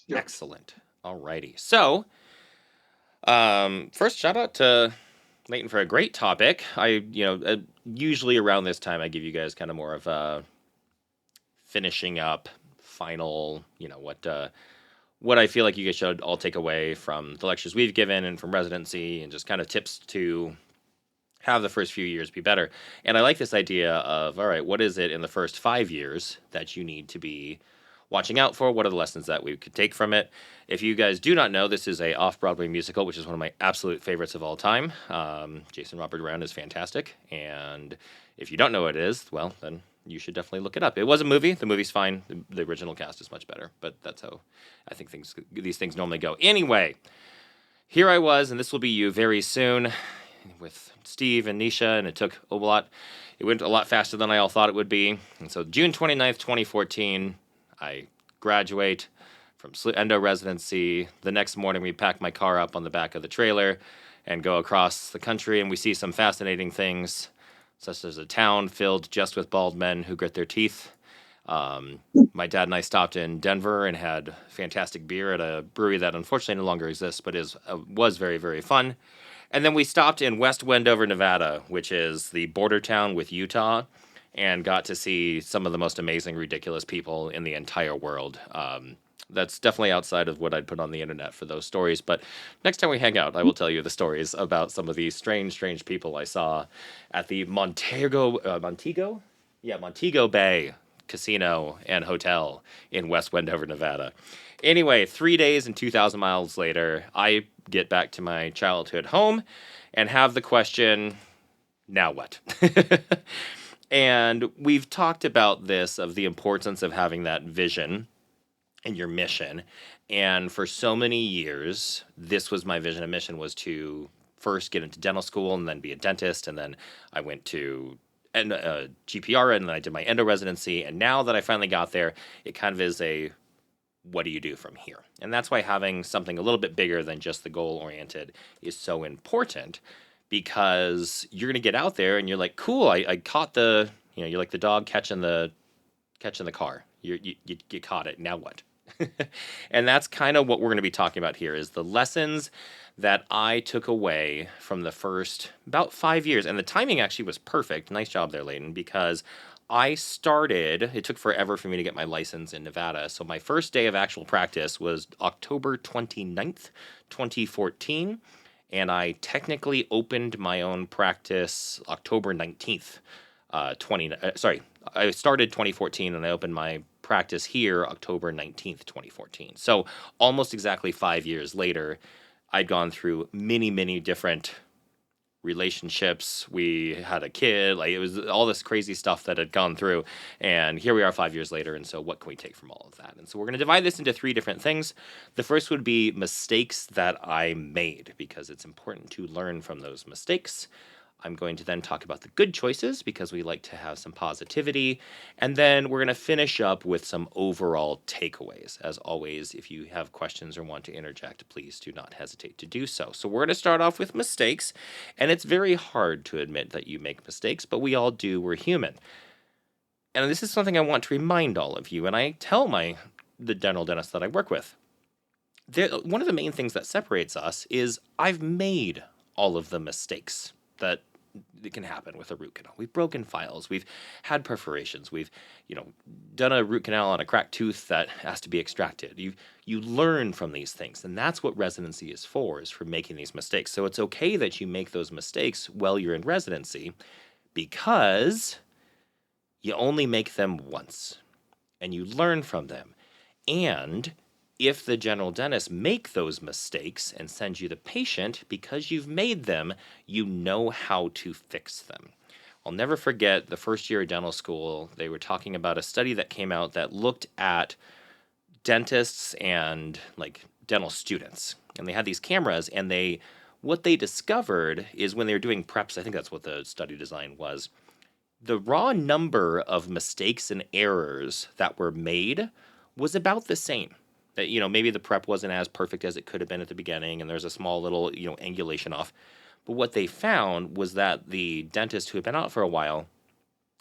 Yep. Excellent. Alrighty. So, first shout out to Leighton for a great topic. Usually around this time, I give you guys kind of more of a finishing up, final, what I feel like you guys should all take away from the lectures we've given and from residency, and just kind of tips to have the first few years be better. And I like this idea of, all right, what is it in the first 5 years that you need to be watching out for? What are the lessons that we could take from it? If you guys do not know, this is a off-Broadway musical, which is one of my absolute favorites of all time. Jason Robert Brown is fantastic. And if you don't know what it is, well, then you should definitely look it up. It was a movie. The movie's fine. The original cast is much better. But that's how I think these things normally go. Anyway, here I was, and this will be you very soon with Steve and Nisha, and it took a lot. It went a lot faster than I all thought it would be. And so June 29th, 2014, I graduate from endo residency. The next morning, we pack my car up on the back of the trailer and go across the country, and we see some fascinating things, such as a town filled just with bald men who grit their teeth. My dad and I stopped in Denver and had fantastic beer at a brewery that unfortunately no longer exists, but was very, very fun. And then we stopped in West Wendover, Nevada, which is the border town with Utah, and got to see some of the most amazing, ridiculous people in the entire world. That's definitely outside of what I'd put on the internet for those stories. But next time we hang out, I will tell you the stories about some of these strange, strange people I saw at the Montego Bay Casino and Hotel in West Wendover, Nevada. Anyway, 3 days and 2,000 miles later, I get back to my childhood home and have the question, now what? And we've talked about this, of the importance of having that vision and your mission. And for so many years, this was my vision and mission, was to first get into dental school and then be a dentist. And then I went to GPR, and then I did my endo residency. And now that I finally got there, it kind of is a, what do you do from here? And that's why having something a little bit bigger than just the goal oriented is so important, because you're going to get out there and you're like, cool, I caught you're like the dog catching the car. You caught it. Now what? And that's kind of what we're going to be talking about here, is the lessons that I took away from the first about 5 years. And the timing actually was perfect. Nice job there, Leighton, because it took forever for me to get my license in Nevada. So my first day of actual practice was October 29th, 2014. And I technically opened my own practice October 19th, I started 2014 and I opened my practice here October 19th, 2014. So almost exactly 5 years later, I'd gone through many, many different relationships. We had a kid, like it was all this crazy stuff that had gone through. And here we are 5 years later. And so what can we take from all of that? And so we're going to divide this into three different things. The first would be mistakes that I made, because it's important to learn from those mistakes. I'm going to then talk about the good choices, because we like to have some positivity. And then we're going to finish up with some overall takeaways. As always, if you have questions or want to interject, please do not hesitate to do so. So we're going to start off with mistakes. And it's very hard to admit that you make mistakes, but we all do. We're human. And this is something I want to remind all of you. And I tell the dental dentists that I work with, one of the main things that separates us is I've made all of the mistakes that can happen with a root canal. We've broken files. We've had perforations. We've, done a root canal on a cracked tooth that has to be extracted. You learn from these things, and that's what residency is for making these mistakes. So it's okay that you make those mistakes while you're in residency, because you only make them once, and you learn from them. And if the general dentist make those mistakes and sends you the patient because you've made them, you know how to fix them. I'll never forget the first year of dental school, they were talking about a study that came out that looked at dentists and like dental students. And they had these cameras, and what they discovered is, when they were doing preps, I think that's what the study design was, the raw number of mistakes and errors that were made was about the same. That, maybe the prep wasn't as perfect as it could have been at the beginning, and there's a small little, angulation off. But what they found was that the dentists who had been out for a while,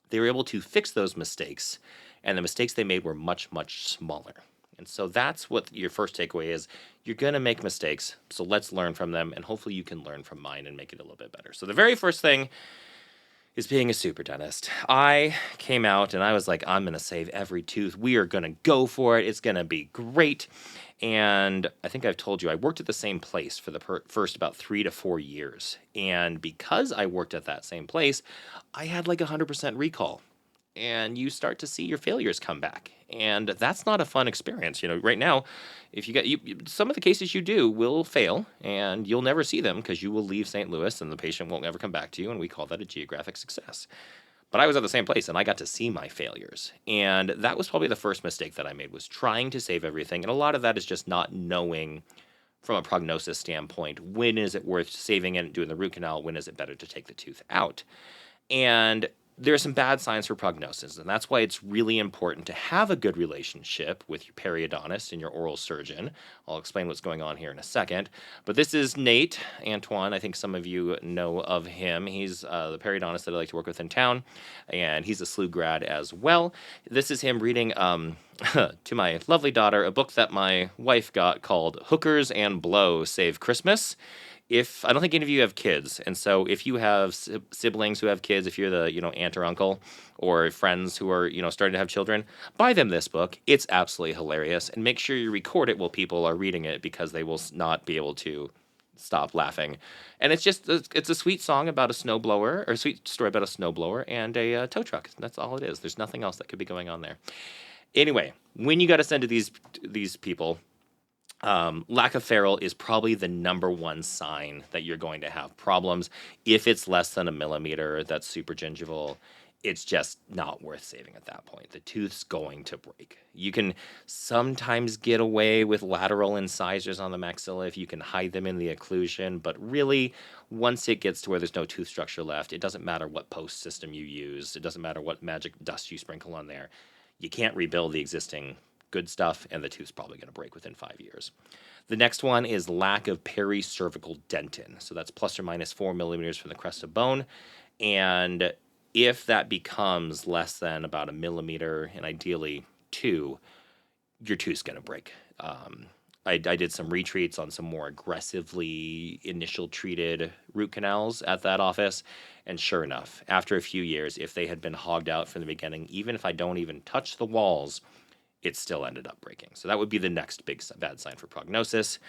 they were able to fix those mistakes, and the mistakes they made were much, much smaller. And so that's what your first takeaway is. You're going to make mistakes, so let's learn from them, and hopefully you can learn from mine and make it a little bit better. So the very first thing is being a super dentist. I came out and I was like, I'm going to save every tooth. We are going to go for it. It's going to be great. And I think I've told you, I worked at the same place for the first about 3 to 4 years. And because I worked at that same place, I had like 100% recall. And you start to see your failures come back. And that's not a fun experience. Right now, if some of the cases you do will fail and you'll never see them because you will leave St. Louis and the patient won't ever come back to you. And we call that a geographic success. But I was at the same place and I got to see my failures. And that was probably the first mistake that I made, was trying to save everything. And a lot of that is just not knowing from a prognosis standpoint, when is it worth saving it and doing the root canal? When is it better to take the tooth out? And there are some bad signs for prognosis, and that's why it's really important to have a good relationship with your periodontist and your oral surgeon. I'll explain what's going on here in a second. But this is Nate Antoine. I think some of you know of him. He's the periodontist that I like to work with in town, and he's a SLU grad as well. This is him reading to my lovely daughter a book that my wife got called Hookers and Blow Save Christmas. I don't think any of you have kids, and so if you have siblings who have kids, if you're the aunt or uncle, or friends who are starting to have children, buy them this book. It's absolutely hilarious, and make sure you record it while people are reading it because they will not be able to stop laughing. And it's a sweet song about a snowblower, or a sweet story about a snowblower and a tow truck. That's all it is. There's nothing else that could be going on there. Anyway, when you got to send to these people. Lack of ferrule is probably the number one sign that you're going to have problems. If it's less than a millimeter, that's super gingival. It's just not worth saving at that point. The tooth's going to break. You can sometimes get away with lateral incisors on the maxilla if you can hide them in the occlusion, but really, once it gets to where there's no tooth structure left, it doesn't matter what post system you use. It doesn't matter what magic dust you sprinkle on there. You can't rebuild the existing good stuff, and the tooth's probably going to break within 5 years. The next one is lack of pericervical dentin. So that's plus or minus 4 millimeters from the crest of bone. And if that becomes less than about a millimeter, and ideally 2, your tooth's going to break. I did some retreats on some more aggressively initial treated root canals at that office. And sure enough, after a few years, if they had been hogged out from the beginning, even if I don't even touch the walls, it still ended up breaking. So that would be the next bad sign for prognosis.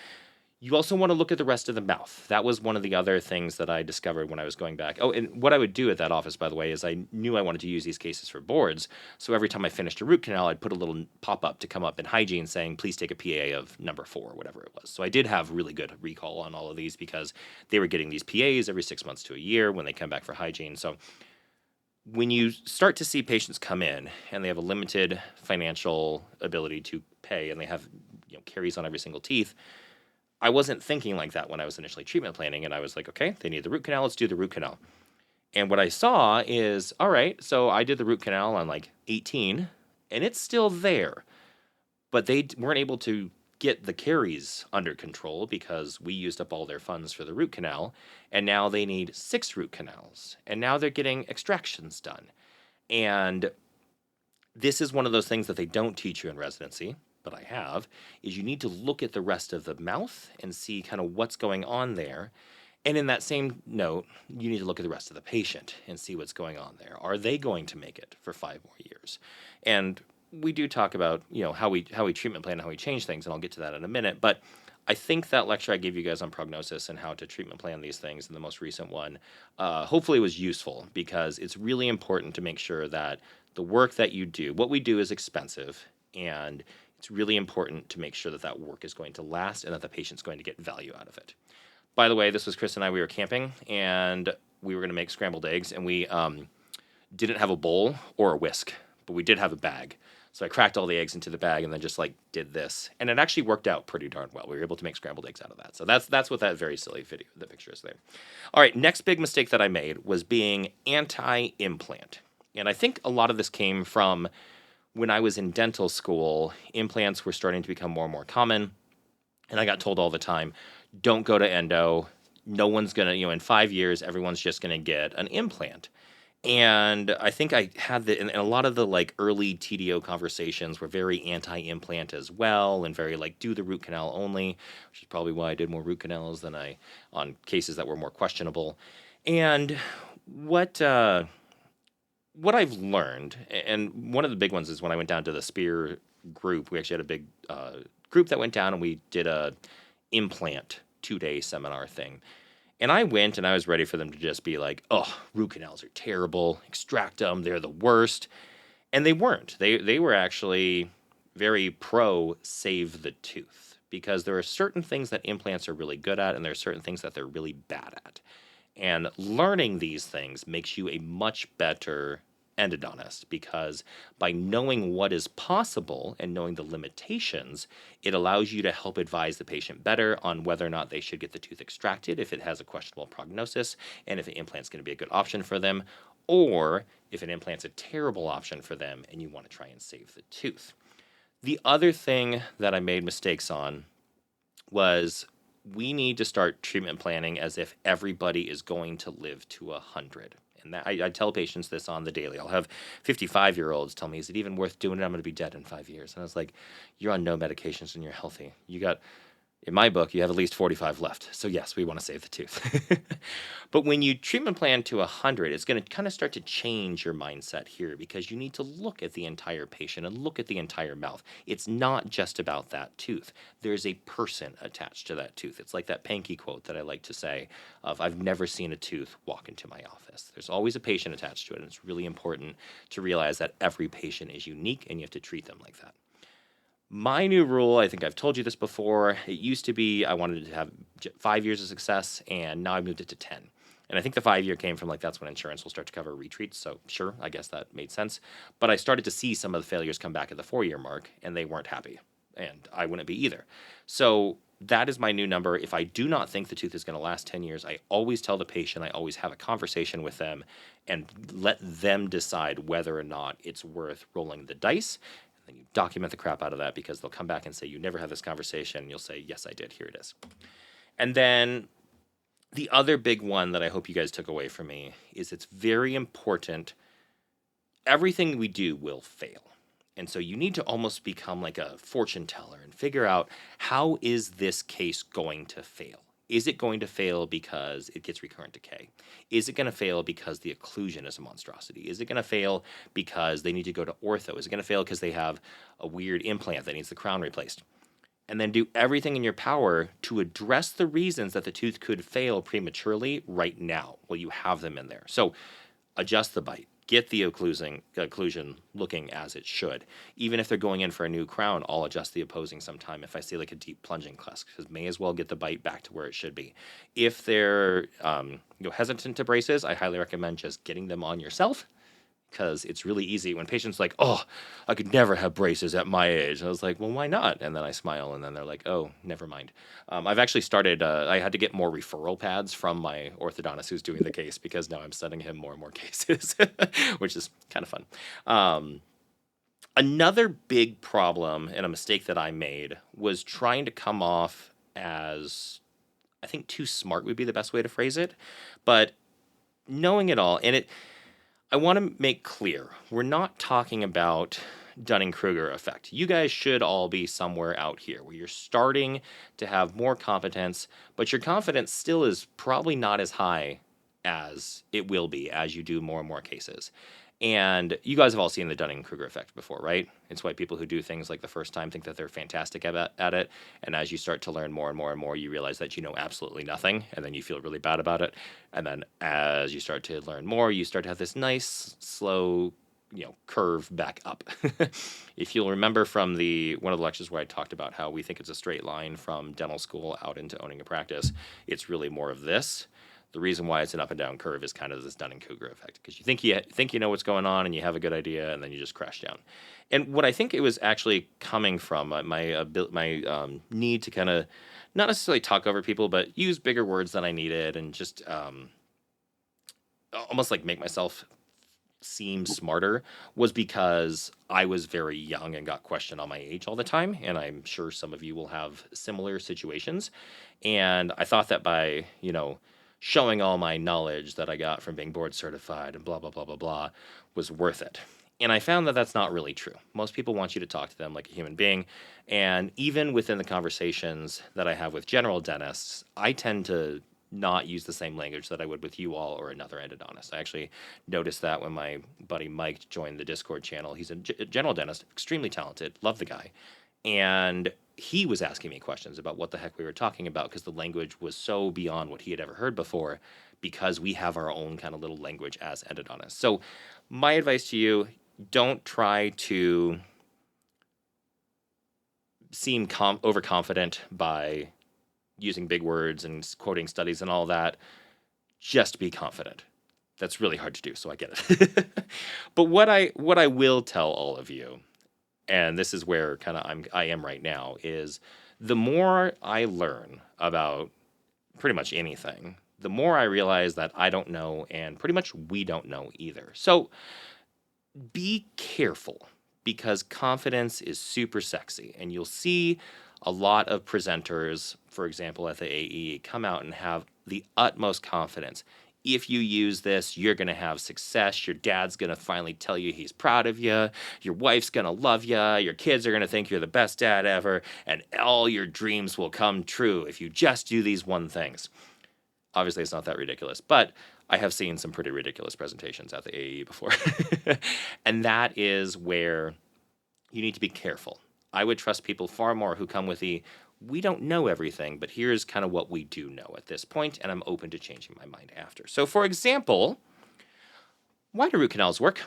You also want to look at the rest of the mouth. That was one of the other things that I discovered when I was going back. Oh, and what I would do at that office, by the way, is I knew I wanted to use these cases for boards. So every time I finished a root canal, I'd put a little pop-up to come up in hygiene saying, please take a PA of number 4, or whatever it was. So I did have really good recall on all of these because they were getting these PAs every 6 months to a year when they come back for hygiene. So when you start to see patients come in and they have a limited financial ability to pay and they have caries on every single teeth, I wasn't thinking like that when I was initially treatment planning. And I was like, okay, they need the root canal. Let's do the root canal. And what I saw is, all right, so I did the root canal on like 18 and it's still there. But they weren't able to get the caries under control because we used up all their funds for the root canal, and now they need 6 root canals, and now they're getting extractions done. And this is one of those things that they don't teach you in residency, but I have, is you need to look at the rest of the mouth and see kind of what's going on there. And in that same note, you need to look at the rest of the patient and see what's going on there. Are they going to make it for 5 more years? And we do talk about, how we treatment plan and how we change things, and I'll get to that in a minute. But I think that lecture I gave you guys on prognosis and how to treatment plan these things in the most recent one, hopefully was useful, because it's really important to make sure that the work that you do, what we do is expensive, and it's really important to make sure that that work is going to last and that the patient's going to get value out of it. By the way, this was Chris and I. We were camping, and we were going to make scrambled eggs, and we didn't have a bowl or a whisk, but we did have a bag. So I cracked all the eggs into the bag and then just did this. And it actually worked out pretty darn well. We were able to make scrambled eggs out of that. So that's what that very silly the picture is there. All right, next big mistake that I made was being anti-implant. And I think a lot of this came from when I was in dental school. Implants were starting to become more and more common. And I got told all the time, don't go to endo. No one's going to, in 5 years, everyone's just going to get an implant. And I think I had and a lot of the like early TDO conversations were very anti-implant as well, and very like do the root canal only, which is probably why I did more root canals than I on cases that were more questionable. And what uh, what I've learned, and one of the big ones is when I went down to the Spear group, we actually had a big group that went down and we did a implant 2-day seminar thing. And I went and I was ready for them to just be like, oh, root canals are terrible, extract them, they're the worst. And they weren't. They were actually very pro save the tooth because there are certain things that implants are really good at and there are certain things that they're really bad at. And learning these things makes you a much better endodontist because by knowing what is possible and knowing the limitations, it allows you to help advise the patient better on whether or not they should get the tooth extracted if it has a questionable prognosis and if an implant's going to be a good option for them, or if an implant's a terrible option for them and you want to try and save the tooth. The other thing that I made mistakes on was we need to start treatment planning as if everybody is going to live to 100. And that, I tell patients this on the daily. I'll have 55-year-olds tell me, is it even worth doing it? I'm going to be dead in 5 years. And I was like, you're on no medications and you're healthy. You got, in my book, you have at least 45 left. So yes, we want to save the tooth. But when you treatment plan to 100, it's going to kind of start to change your mindset here because you need to look at the entire patient and look at the entire mouth. It's not just about that tooth. There's a person attached to that tooth. It's like that Pankey quote that I like to say of, I've never seen a tooth walk into my office. There's always a patient attached to it, and it's really important to realize that every patient is unique and you have to treat them like that. My new rule, I think I've told you this before, it used to be I wanted to have 5 years of success, and now I moved it to 10. And I think the 5 year came from like that's when insurance will start to cover retreats. So sure, I guess that made sense. But I started to see some of the failures come back at the 4 year mark, and they weren't happy. And I wouldn't be either. So that is my new number. If I do not think the tooth is going to last 10 years, I always tell the patient, I always have a conversation with them and let them decide whether or not it's worth rolling the dice. Then you document the crap out of that because they'll come back and say, you never had this conversation. And you'll say, yes, I did. Here it is. And then the other big one that I hope you guys took away from me is it's very important. Everything we do will fail. And so you need to almost become like a fortune teller and figure out, how is this case going to fail? Is it going to fail because it gets recurrent decay? Is it going to fail because the occlusion is a monstrosity? Is it going to fail because they need to go to ortho? Is it going to fail because they have a weird implant that needs the crown replaced? And then do everything in your power to address the reasons that the tooth could fail prematurely right now while you have them in there. So adjust the bite. Get the occlusion looking as it should. Even if they're going in for a new crown, I'll adjust the opposing sometime if I see like a deep plunging cusp, because may as well get the bite back to where it should be. If they're hesitant to braces, I highly recommend just getting them on yourself, because it's really easy when patients are like, oh, I could never have braces at my age. And I was like, well, why not? And then I smile, and then they're like, oh, never mind. I've actually started, I had to get more referral pads from my orthodontist who's doing the case, because now I'm sending him more and more cases, which is kind of fun. Another big problem and a mistake that I made was trying to come off as, I think too smart would be the best way to phrase it, but knowing it all, and I want to make clear, we're not talking about Dunning-Kruger effect. You guys should all be somewhere out here where you're starting to have more competence, but your confidence still is probably not as high as it will be as you do more and more cases. And you guys have all seen the Dunning-Kruger effect before, right? It's why people who do things like the first time think that they're fantastic at it. And as you start to learn more and more and more, you realize that you know absolutely nothing. And then you feel really bad about it. And then as you start to learn more, you start to have this nice, slow, curve back up. If you'll remember from one of the lectures where I talked about how we think it's a straight line from dental school out into owning a practice, it's really more of this. The reason why it's an up and down curve is kind of this Dunning-Kruger effect, because you think you know what's going on and you have a good idea, and then you just crash down. And what I think it was actually coming from my need to kind of not necessarily talk over people, but use bigger words than I needed, and just almost like make myself seem smarter, was because I was very young and got questioned on my age all the time, and I'm sure some of you will have similar situations. And I thought that by showing all my knowledge that I got from being board certified and blah, blah, blah, blah, blah was worth it. And I found that that's not really true. Most people want you to talk to them like a human being. And even within the conversations that I have with general dentists, I tend to not use the same language that I would with you all or another endodontist. I actually noticed that when my buddy Mike joined the Discord channel. He's a general dentist, extremely talented, love the guy. And he was asking me questions about what the heck we were talking about because the language was so beyond what he had ever heard before because we have our own kind of little language as endodontists. So my advice to you, don't try to seem overconfident by using big words and quoting studies and all that. Just be confident. That's really hard to do, so I get it. But what I will tell all of you, and this is where kind of I am right now, is the more I learn about pretty much anything, the more I realize that I don't know, and pretty much we don't know either. So be careful because confidence is super sexy, and you'll see a lot of presenters, for example, at the AE, come out and have the utmost confidence. If you use this, you're going to have success. Your dad's going to finally tell you he's proud of you. Your wife's going to love you. Your kids are going to think you're the best dad ever. And all your dreams will come true if you just do these one things. Obviously, it's not that ridiculous, but I have seen some pretty ridiculous presentations at the AE before. And that is where you need to be careful. I would trust people far more who come with we don't know everything, but here's kind of what we do know at this point, and I'm open to changing my mind after. So, for example, why do root canals work?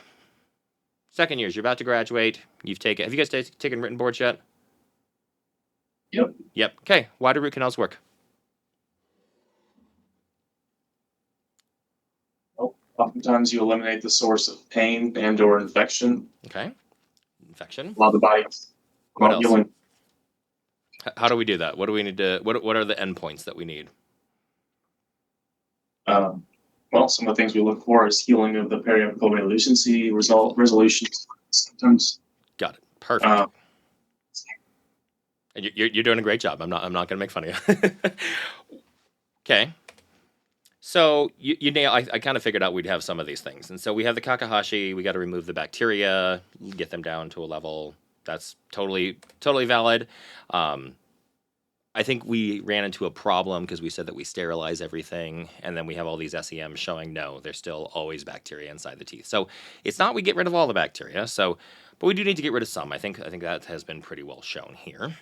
Second years, you're about to graduate. Have you guys taken written boards yet? Yep. Okay. Why do root canals work? Well, oftentimes you eliminate the source of pain and or infection Okay. Infection. while the body's What else? healing. How do we do that? What do we need to? What are the endpoints that we need? Well, some of the things we look for is healing of the periapical radiolucency, resolution of symptoms. Got it. Perfect. And you're doing a great job. I'm not going to make fun of you. Okay. So you nail. I kind of figured out we'd have some of these things, and so we have the Kakahashi. We got to remove the bacteria, get them down to a level that's totally valid. I think we ran into a problem because we said that we sterilize everything, and then we have all these SEMs showing no, there's still always bacteria inside the teeth. So it's not we get rid of all the bacteria. So, but we do need to get rid of some. I think that has been pretty well shown here.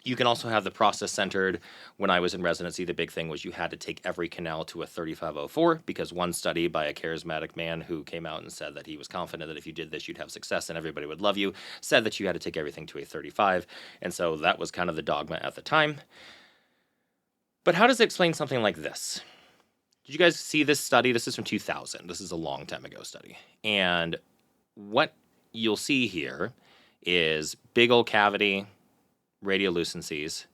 You can also have the process centered. When I was in residency, the big thing was you had to take every canal to a 3504 because one study by a charismatic man who came out and said that he was confident that if you did this, you'd have success and everybody would love you, said that you had to take everything to a 35. And so that was kind of the dogma at the time. But how does it explain something like this? Did you guys see this study? This is from 2000. This is a long time ago study. And what you'll see here is big old cavity, radiolucencies.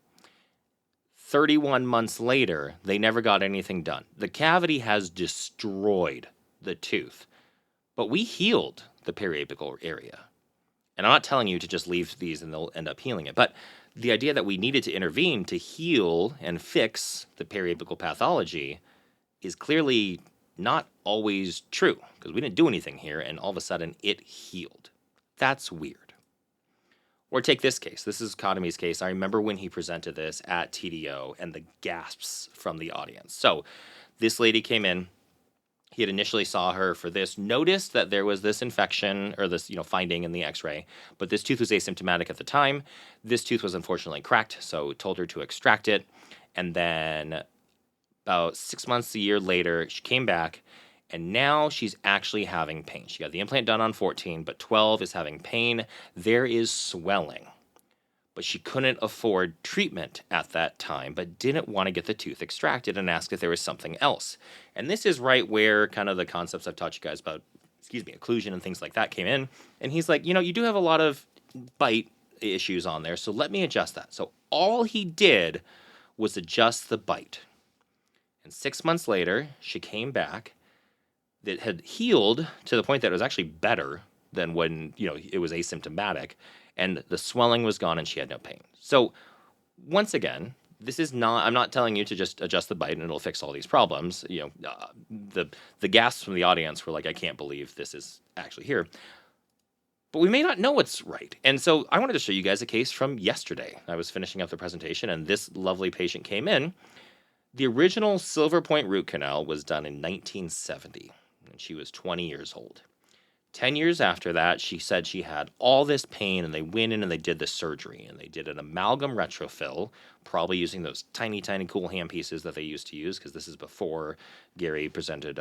31 months later, they never got anything done. The cavity has destroyed the tooth, but we healed the periapical area. And I'm not telling you to just leave these and they'll end up healing it, but the idea that we needed to intervene to heal and fix the periapical pathology is clearly not always true because we didn't do anything here and all of a sudden it healed. That's weird. Or take this case. This is Kadami's case. I remember when he presented this at TDO and the gasps from the audience. So this lady came in. He had initially saw her for this, noticed that there was this infection or this, finding in the x-ray, but this tooth was asymptomatic at the time. This tooth was unfortunately cracked, so told her to extract it. And then about 6 months, a year later, she came back. And now she's actually having pain. She got the implant done on 14, but 12 is having pain. There is swelling. But she couldn't afford treatment at that time, but didn't want to get the tooth extracted and asked if there was something else. And this is right where kind of the concepts I've taught you guys about, occlusion and things like that came in. And he's like, you do have a lot of bite issues on there, so let me adjust that. So all he did was adjust the bite. And 6 months later, she came back. That had healed to the point that it was actually better than when, it was asymptomatic, and the swelling was gone and she had no pain. So once again, this is not, I'm not telling you to just adjust the bite and it'll fix all these problems. The gasps from the audience were like, I can't believe this is actually here. But we may not know what's right. And so I wanted to show you guys a case from yesterday. I was finishing up the presentation and this lovely patient came in. The original Silver Point root canal was done in 1970, and she was 20 years old. 10 years after that, she said she had all this pain, and they went in and they did the surgery, and they did an amalgam retrofill, probably using those tiny, tiny cool hand pieces that they used to use, because this is before Gary presented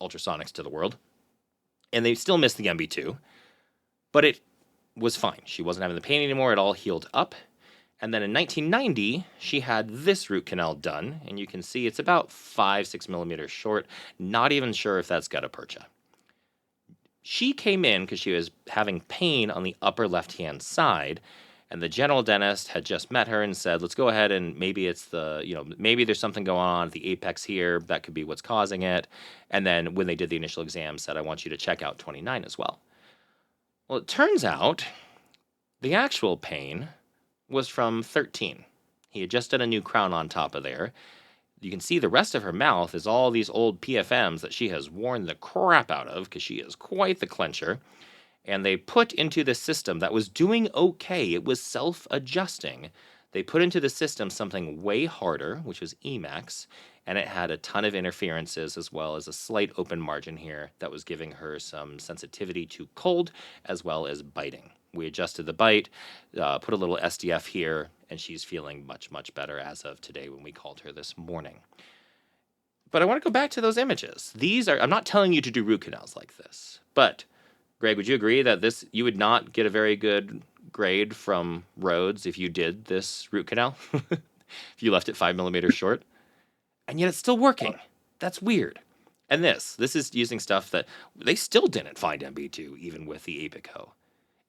ultrasonics to the world. And they still missed the MB2, but it was fine. She wasn't having the pain anymore. It all healed up. And then in 1990, she had this root canal done, and you can see it's about 5-6 millimeters short. Not even sure if that's gutta-percha. She came in because she was having pain on the upper left-hand side, and the general dentist had just met her and said, let's go ahead and maybe it's maybe there's something going on at the apex here. That could be what's causing it. And then when they did the initial exam, said, I want you to check out 29 as well. Well, it turns out the actual pain was from 13. He had just done a new crown on top of there. You can see the rest of her mouth is all these old PFMs that she has worn the crap out of because she is quite the clencher. And they put into the system that was doing okay. It was self-adjusting. They put into the system something way harder, which was Emax, and it had a ton of interferences as well as a slight open margin here that was giving her some sensitivity to cold as well as biting. We adjusted the bite, put a little SDF here, and she's feeling much, much better as of today when we called her this morning. But I want to go back to those images. I'm not telling you to do root canals like this, but Greg, would you agree that you would not get a very good grade from Rhodes if you did this root canal? If you left it 5 millimeters short? And yet it's still working. That's weird. And this is using stuff that they still didn't find MB2 even with the Apico.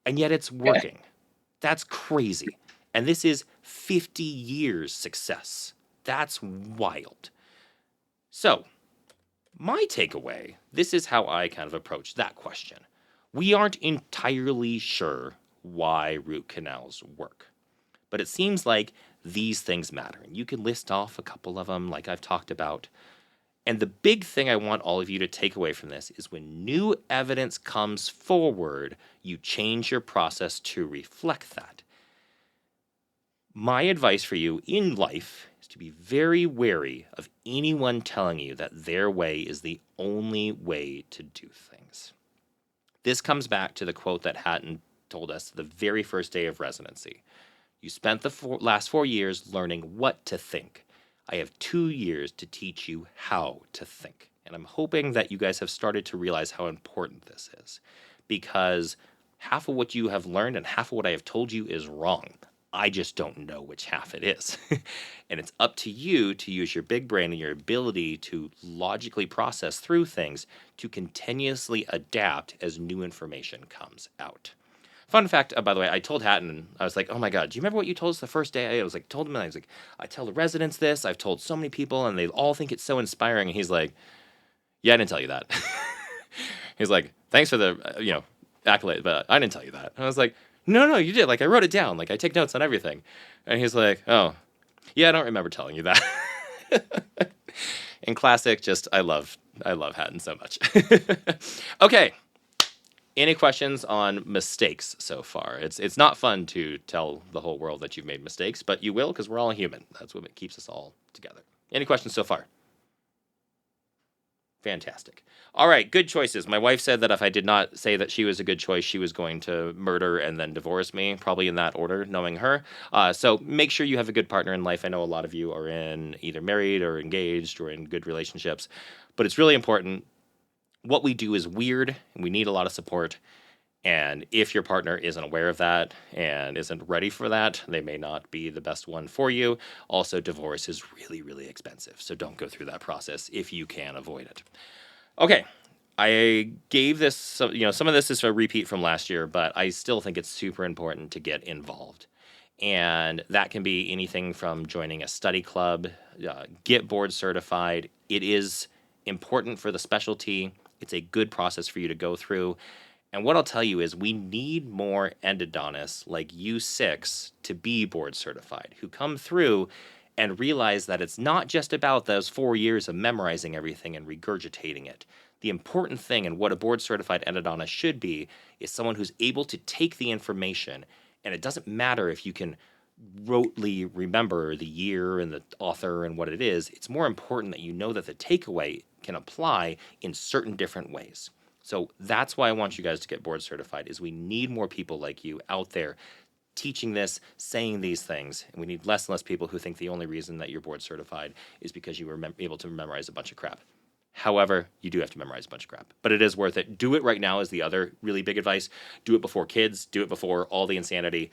And yet it's working. That's crazy. And this is 50 years success. That's wild. So, my takeaway, this is how I kind of approach that question. We aren't entirely sure why root canals work. But it seems like these things matter. And you can list off a couple of them like I've talked about. And the big thing I want all of you to take away from this is when new evidence comes forward, you change your process to reflect that. My advice for you in life is to be very wary of anyone telling you that their way is the only way to do things. This comes back to the quote that Hatton told us the very first day of residency. You spent the last 4 years learning what to think. I have 2 years to teach you how to think. And I'm hoping that you guys have started to realize how important this is. Because half of what you have learned and half of what I have told you is wrong. I just don't know which half it is. And it's up to you to use your big brain and your ability to logically process through things to continuously adapt as new information comes out. Fun fact, by the way, I told Hatton, I was like, oh my God, do you remember what you told us the first day? I was like, told him, and I was like, I tell the residents this, I've told so many people, and they all think it's so inspiring. And he's like, yeah, I didn't tell you that. He's like, thanks for the, accolade, but I didn't tell you that. And I was like, no, you did. Like, I wrote it down. Like, I take notes on everything. And he's like, oh, yeah, I don't remember telling you that. In classic, I love Hatton so much. Okay. Any questions on mistakes so far? It's not fun to tell the whole world that you've made mistakes, but you will because we're all human. That's what keeps us all together. Any questions so far? Fantastic. All right, good choices. My wife said that if I did not say that she was a good choice, she was going to murder and then divorce me, probably in that order, knowing her. So make sure you have a good partner in life. I know a lot of you are in either married or engaged or in good relationships, but it's really important. What we do is weird, and we need a lot of support. And if your partner isn't aware of that and isn't ready for that, they may not be the best one for you. Also, divorce is really, really expensive. So don't go through that process if you can avoid it. Okay, I gave this, some of this is a repeat from last year, but I still think it's super important to get involved. And that can be anything from joining a study club, get board certified. It is important for the specialty. It's a good process for you to go through. And what I'll tell you is we need more endodontists like U6 to be board certified, who come through and realize that it's not just about those 4 years of memorizing everything and regurgitating it. The important thing and what a board certified endodontist should be is someone who's able to take the information, and it doesn't matter if you can rotely remember the year and the author and what it is. It's more important that you know that the takeaway can apply in certain different ways. So that's why I want you guys to get board certified, is we need more people like you out there teaching this, saying these things, and we need less and less people who think the only reason that you're board certified is because you were able to memorize a bunch of crap. However, you do have to memorize a bunch of crap, but it is worth it. Do it right now is the other really big advice. Do it before kids, do it before all the insanity.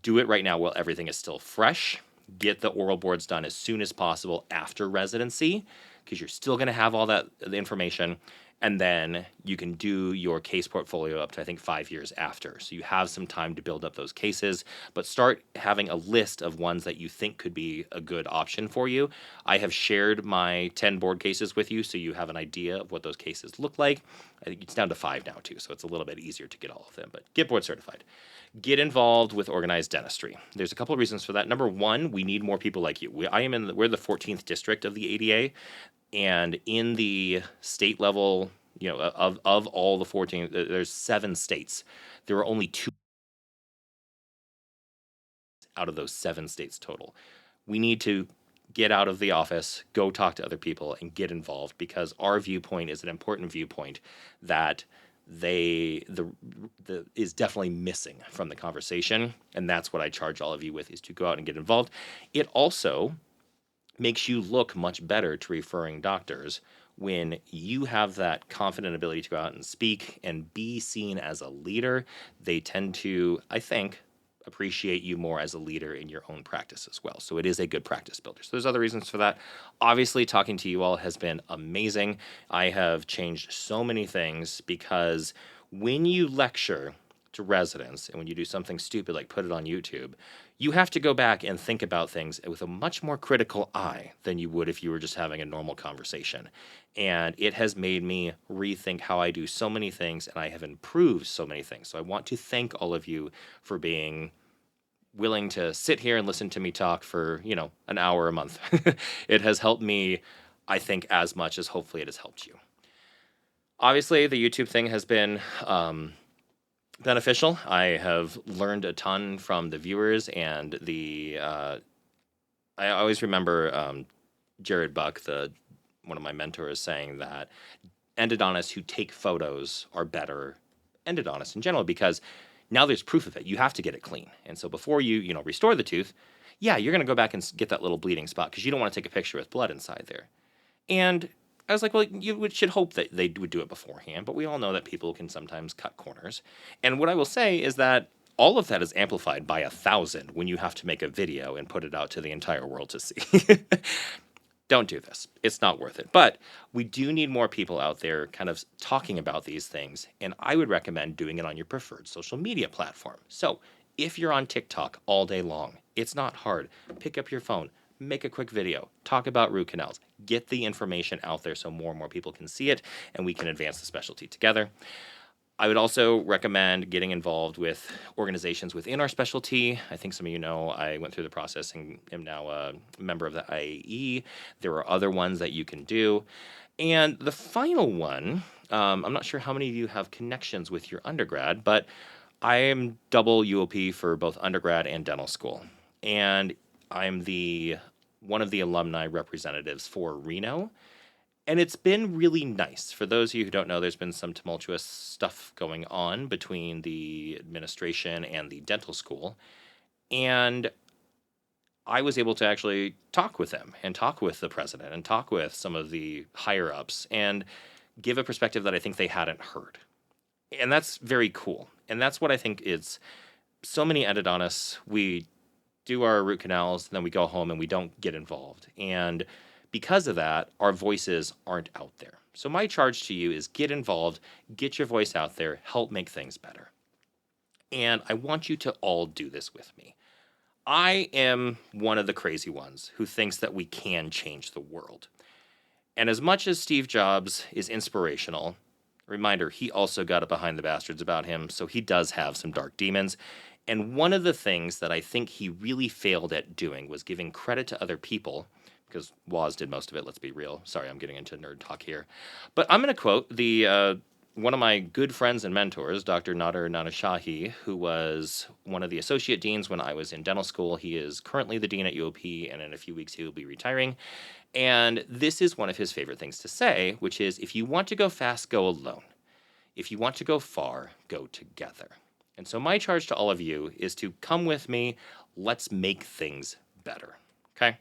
Do it right now while everything is still fresh. Get the oral boards done as soon as possible after residency, because you're still going to have all that the information. And then you can do your case portfolio up to, I think, 5 years after. So you have some time to build up those cases, but start having a list of ones that you think could be a good option for you. I have shared my 10 board cases with you, so you have an idea of what those cases look like. I think it's down to 5 now, too, so it's a little bit easier to get all of them. But get board certified. Get involved with organized dentistry. There's a couple of reasons for that. Number one, we need more people like you. We're the 14th district of the ADA, and in the state level, of all the 14, there's 7 states. There are only 2 out of those 7 states total. We need to get out of the office, go talk to other people, and get involved, because our viewpoint is an important viewpoint that is definitely missing from the conversation, and that's what I charge all of you with, is to go out and get involved. It also makes you look much better to referring doctors when you have that confident ability to go out and speak and be seen as a leader. They tend to, I think, appreciate you more as a leader in your own practice as well. So it is a good practice builder. So there's other reasons for that. Obviously, talking to you all has been amazing. I have changed so many things, because when you lecture to residents and when you do something stupid like put it on YouTube, you have to go back and think about things with a much more critical eye than you would if you were just having a normal conversation. And it has made me rethink how I do so many things, and I have improved so many things. So I want to thank all of you for being willing to sit here and listen to me talk for, an hour a month. It has helped me, I think, as much as hopefully it has helped you. Obviously, the YouTube thing has been beneficial. I have learned a ton from the viewers, and I always remember Jared Buck, one of my mentors, saying that endodontists who take photos are better endodontists in general, because now there's proof of it. You have to get it clean. And so before you restore the tooth, yeah, you're going to go back and get that little bleeding spot because you don't want to take a picture with blood inside there. And I was like, well, you should hope that they would do it beforehand, but we all know that people can sometimes cut corners. And what I will say is that all of that is amplified by 1,000 when you have to make a video and put it out to the entire world to see. Don't do this. It's not worth it. But we do need more people out there kind of talking about these things, and I would recommend doing it on your preferred social media platform. So if you're on TikTok all day long, it's not hard. Pick up your phone, make a quick video, talk about root canals, get the information out there so more and more people can see it, and we can advance the specialty together. I would also recommend getting involved with organizations within our specialty. I think some of you know I went through the process and am now a member of the IAE. There are other ones that you can do. And the final one, I'm not sure how many of you have connections with your undergrad, but I am double UOP for both undergrad and dental school. And I'm one of the alumni representatives for Reno. And it's been really nice. For those of you who don't know, there's been some tumultuous stuff going on between the administration and the dental school. And I was able to actually talk with them and talk with the president and talk with some of the higher ups and give a perspective that I think they hadn't heard. And that's very cool. And that's what I think is so many endodontists, we do our root canals, and then we go home and we don't get involved. And because of that, our voices aren't out there. So my charge to you is get involved, get your voice out there, help make things better. And I want you to all do this with me. I am one of the crazy ones who thinks that we can change the world. And as much as Steve Jobs is inspirational, Reminder, he also got it behind the bastards about him, so he does have some dark demons. And one of the things that I think he really failed at doing was giving credit to other people, because Woz did most of it, let's be real. Sorry, I'm getting into nerd talk here. But I'm going to quote the one of my good friends and mentors, Dr. Nader Nanashahi, who was one of the associate deans when I was in dental school. He is currently the dean at UOP, and in a few weeks he will be retiring. And this is one of his favorite things to say, which is, if you want to go fast, go alone. If you want to go far, go together. And so my charge to all of you is to come with me. Let's make things better. Okay?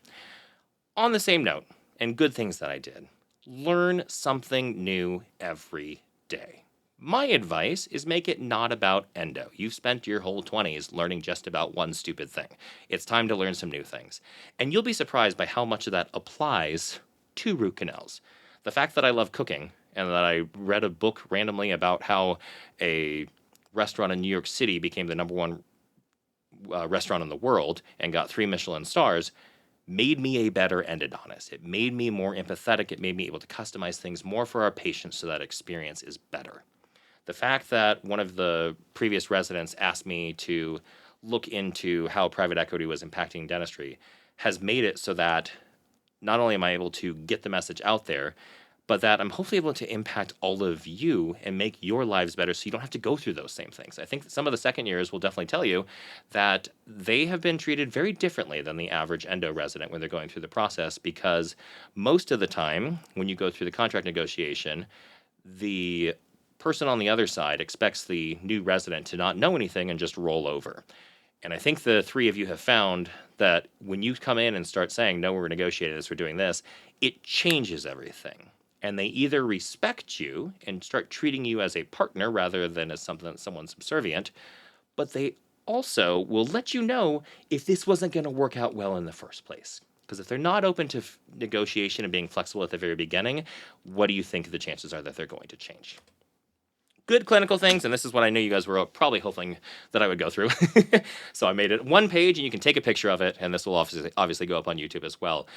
On the same note, and good things that I did, learn something new every day. My advice is make it not about endo. You've spent your whole 20s learning just about one stupid thing. It's time to learn some new things. And you'll be surprised by how much of that applies to root canals. The fact that I love cooking and that I read a book randomly about how a restaurant in New York City became the number one restaurant in the world and got 3 Michelin stars made me a better endodontist. It made me more empathetic. It made me able to customize things more for our patients so that experience is better. The fact that one of the previous residents asked me to look into how private equity was impacting dentistry has made it so that not only am I able to get the message out there, but that I'm hopefully able to impact all of you and make your lives better so you don't have to go through those same things. I think that some of the second years will definitely tell you that they have been treated very differently than the average endo resident when they're going through the process, because most of the time when you go through the contract negotiation, the person on the other side expects the new resident to not know anything and just roll over. And I think the three of you have found that when you come in and start saying, no, we're negotiating this, we're doing this, it changes everything. And they either respect you and start treating you as a partner rather than as someone subservient, but they also will let you know if this wasn't going to work out well in the first place. Because if they're not open to negotiation and being flexible at the very beginning, what do you think the chances are that they're going to change? Good clinical things, and this is what I knew you guys were probably hoping that I would go through. So I made it one page, and you can take a picture of it, and this will obviously go up on YouTube as well.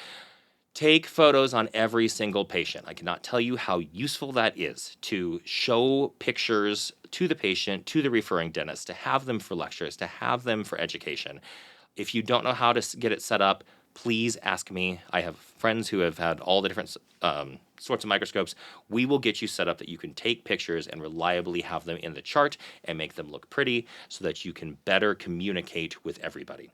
Take photos on every single patient. I cannot tell you how useful that is to show pictures to the patient, to the referring dentist, to have them for lectures, to have them for education. If you don't know how to get it set up, please ask me. I have friends who have had all the different sorts of microscopes. We will get you set up that you can take pictures and reliably have them in the chart and make them look pretty so that you can better communicate with everybody.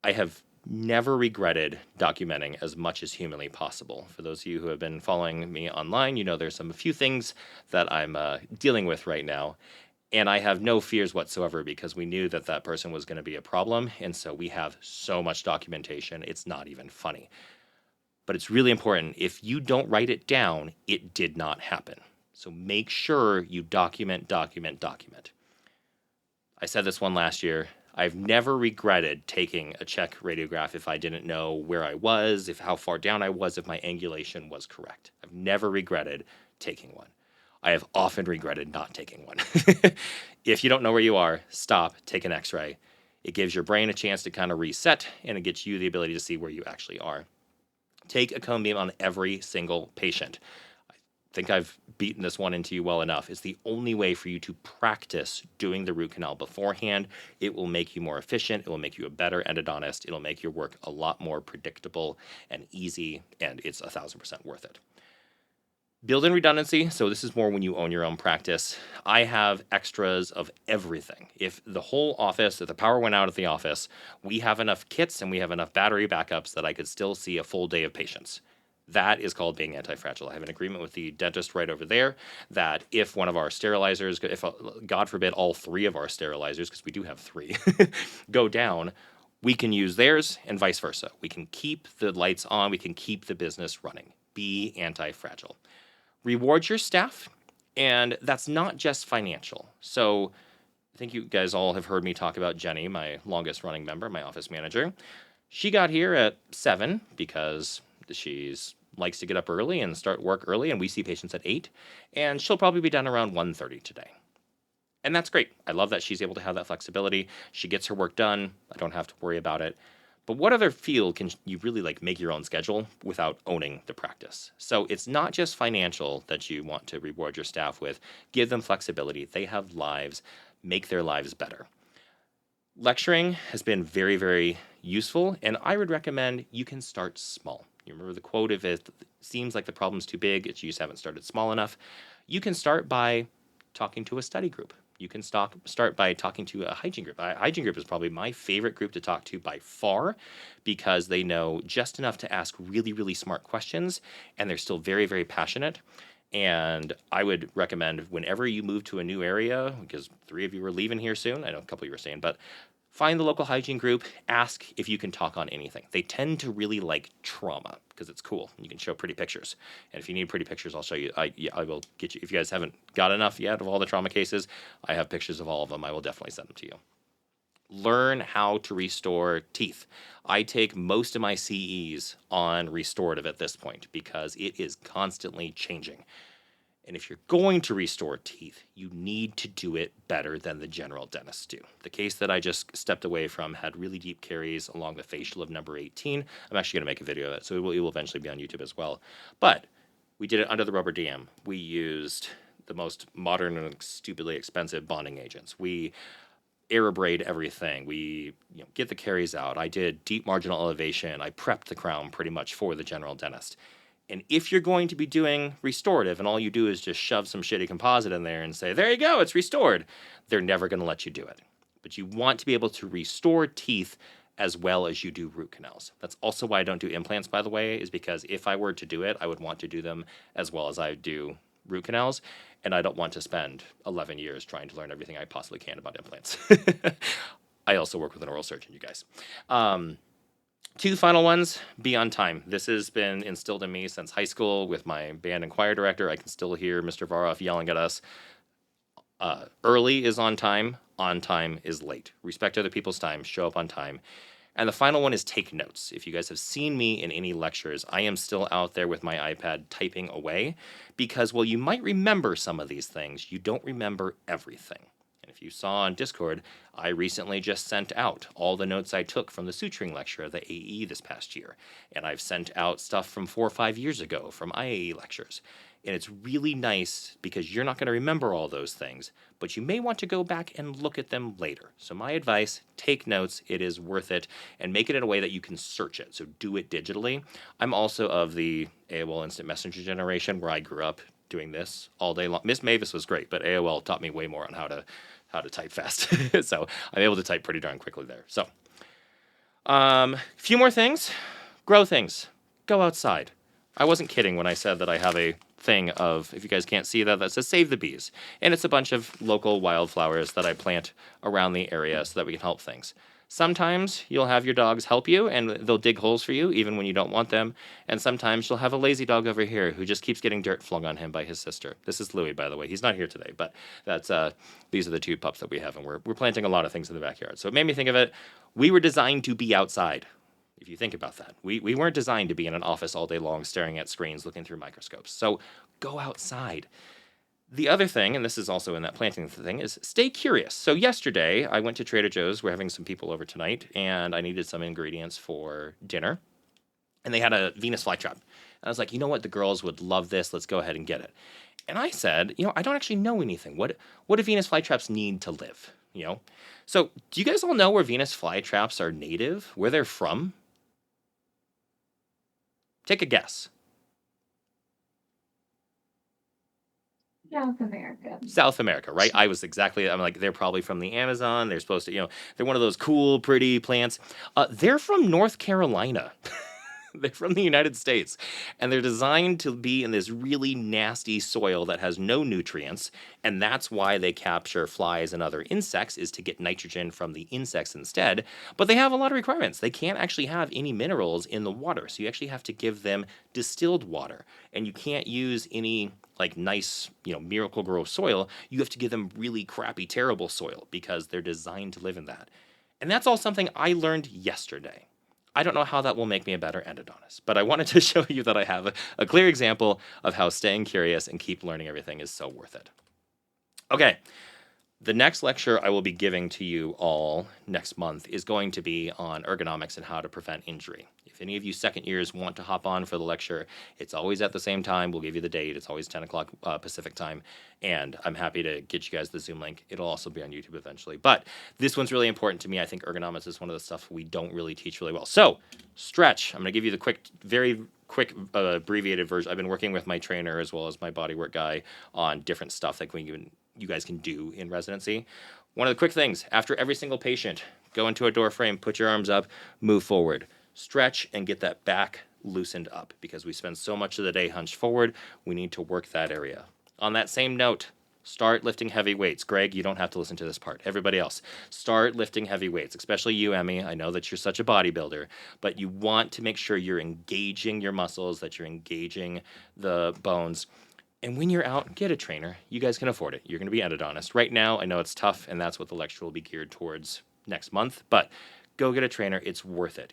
I have never regretted documenting as much as humanly possible. For those of you who have been following me online, you know there's a few things that I'm dealing with right now. And I have no fears whatsoever because we knew that that person was going to be a problem. And so we have so much documentation, it's not even funny. But it's really important. If you don't write it down, it did not happen. So make sure you document. I said this one last year. I've never regretted taking a check radiograph if I didn't know where I was, if how far down I was, if my angulation was correct. I've never regretted taking one. I have often regretted not taking one. If you don't know where you are, stop, take an x-ray. It gives your brain a chance to kind of reset, and it gets you the ability to see where you actually are. Take a cone beam on every single patient. I think I've beaten this one into you well enough. It's the only way for you to practice doing the root canal beforehand. It will make you more efficient. It will make you a better endodontist. It'll make your work a lot more predictable and easy, and it's 1,000% worth it. Build in redundancy. So this is more when you own your own practice. I have extras of everything. If the whole office, if the power went out at the office, we have enough kits and we have enough battery backups that I could still see a full day of patients. That is called being anti-fragile. I have an agreement with the dentist right over there that if one of our sterilizers, if God forbid all 3 of our sterilizers, because we do have 3, go down, we can use theirs and vice versa. We can keep the lights on. We can keep the business running. Be anti-fragile. Reward your staff, and that's not just financial. So I think you guys all have heard me talk about Jenny, my longest running member, my office manager. She got here at 7 because she likes to get up early and start work early, and we see patients at 8, and she'll probably be done around 1:30 today. And that's great. I love that she's able to have that flexibility. She gets her work done. I don't have to worry about it. But what other field can you really like make your own schedule without owning the practice? So it's not just financial that you want to reward your staff with. Give them flexibility. They have lives. Make their lives better. Lecturing has been very, very useful, and I would recommend you can start small. You remember the quote, if it seems like the problem's too big, it's you just haven't started small enough. You can start by talking to a study group. You can start by talking to a hygiene group. A hygiene group is probably my favorite group to talk to by far, because they know just enough to ask really, really smart questions, and they're still very, very passionate. And I would recommend whenever you move to a new area, because 3 of you are leaving here soon, I know a couple of you are staying, but find the local hygiene group, ask if you can talk on anything. They tend to really like trauma because it's cool. You can show pretty pictures. And if you need pretty pictures, I'll show you. I will get you. If you guys haven't got enough yet of all the trauma cases, I have pictures of all of them. I will definitely send them to you. Learn how to restore teeth. I take most of my CEs on restorative at this point because it is constantly changing. And if you're going to restore teeth, you need to do it better than the general dentists do. The case that I just stepped away from had really deep caries along the facial of number 18. I'm actually going to make a video of it, so it will eventually be on YouTube as well. But we did it under the rubber dam. We used the most modern and stupidly expensive bonding agents. We aerobrade everything. We get the caries out. I did deep marginal elevation. I prepped the crown pretty much for the general dentist. And if you're going to be doing restorative and all you do is just shove some shitty composite in there and say, there you go, it's restored, they're never going to let you do it. But you want to be able to restore teeth as well as you do root canals. That's also why I don't do implants, by the way, is because if I were to do it, I would want to do them as well as I do root canals. And I don't want to spend 11 years trying to learn everything I possibly can about implants. I also work with an oral surgeon, you guys. 2 final ones, be on time. This has been instilled in me since high school with my band and choir director. I can still hear Mr. Varoff yelling at us. Early is on time is late. Respect other people's time, show up on time. And the final one is take notes. If you guys have seen me in any lectures, I am still out there with my iPad typing away because while you might remember some of these things, you don't remember everything. And if you saw on Discord, I recently just sent out all the notes I took from the suturing lecture of the AE this past year. And I've sent out stuff from 4 or 5 years ago from IAE lectures. And it's really nice because you're not going to remember all those things, but you may want to go back and look at them later. So my advice, take notes. It is worth it. And make it in a way that you can search it. So do it digitally. I'm also of the AOL Instant Messenger generation where I grew up doing this all day long. Miss Mavis was great, but AOL taught me way more on how to type fast. So I'm able to type pretty darn quickly there. So a few more things. Grow things. Go outside. I wasn't kidding when I said that I have a thing of, if you guys can't see that says Save the Bees. And it's a bunch of local wildflowers that I plant around the area so that we can help things. Sometimes you'll have your dogs help you and they'll dig holes for you even when you don't want them. And sometimes you'll have a lazy dog over here who just keeps getting dirt flung on him by his sister. This is Louie, by the way. He's not here today, but that's these are the 2 pups that we have, and we're planting a lot of things in the backyard. So it made me think of it. We were designed to be outside. If you think about that, we weren't designed to be in an office all day long staring at screens, looking through microscopes. So go outside. The other thing, and this is also in that planting thing, is stay curious. So yesterday, I went to Trader Joe's. We're having some people over tonight, and I needed some ingredients for dinner. And they had a Venus flytrap. And I was like, you know what? The girls would love this. Let's go ahead and get it. And I said, I don't actually know anything. What do Venus flytraps need to live? So do you guys all know where Venus flytraps are native? Where they're from? Take a guess. South America. South America, right? I'm like, they're probably from the Amazon. They're supposed to, they're one of those cool, pretty plants. They're from North Carolina. They're from the United States. And they're designed to be in this really nasty soil that has no nutrients. And that's why they capture flies and other insects, is to get nitrogen from the insects instead. But they have a lot of requirements. They can't actually have any minerals in the water. So you actually have to give them distilled water. And you can't use any like nice, miracle grow soil. You have to give them really crappy, terrible soil because they're designed to live in that. And that's all something I learned yesterday. I don't know how that will make me a better endodontist, but I wanted to show you that I have a clear example of how staying curious and keep learning everything is so worth it. Okay, The next lecture I will be giving to you all next month is going to be on ergonomics and how to prevent injury. If any of you second years want to hop on for the lecture, it's always at the same time. We'll give you the date. It's always 10 o'clock Pacific time. And I'm happy to get you guys the Zoom link. It'll also be on YouTube eventually. But this one's really important to me. I think ergonomics is one of the stuff we don't really teach really well. So, stretch. I'm going to give you the very quick abbreviated version. I've been working with my trainer as well as my bodywork guy on different stuff that you guys can do in residency. One of the quick things, after every single patient, go into a door frame, put your arms up, move forward, stretch, and get that back loosened up, because we spend so much of the day hunched forward, we need to work that area. On that same note, start lifting heavy weights. Greg, you don't have to listen to this part. Everybody else, start lifting heavy weights, especially you, Emmy. I know that you're such a bodybuilder, but you want to make sure you're engaging your muscles, that you're engaging the bones. And when you're out, get a trainer. You guys can afford it. You're going to be endodontist. Right now, I know it's tough, and that's what the lecture will be geared towards next month. But go get a trainer. It's worth it.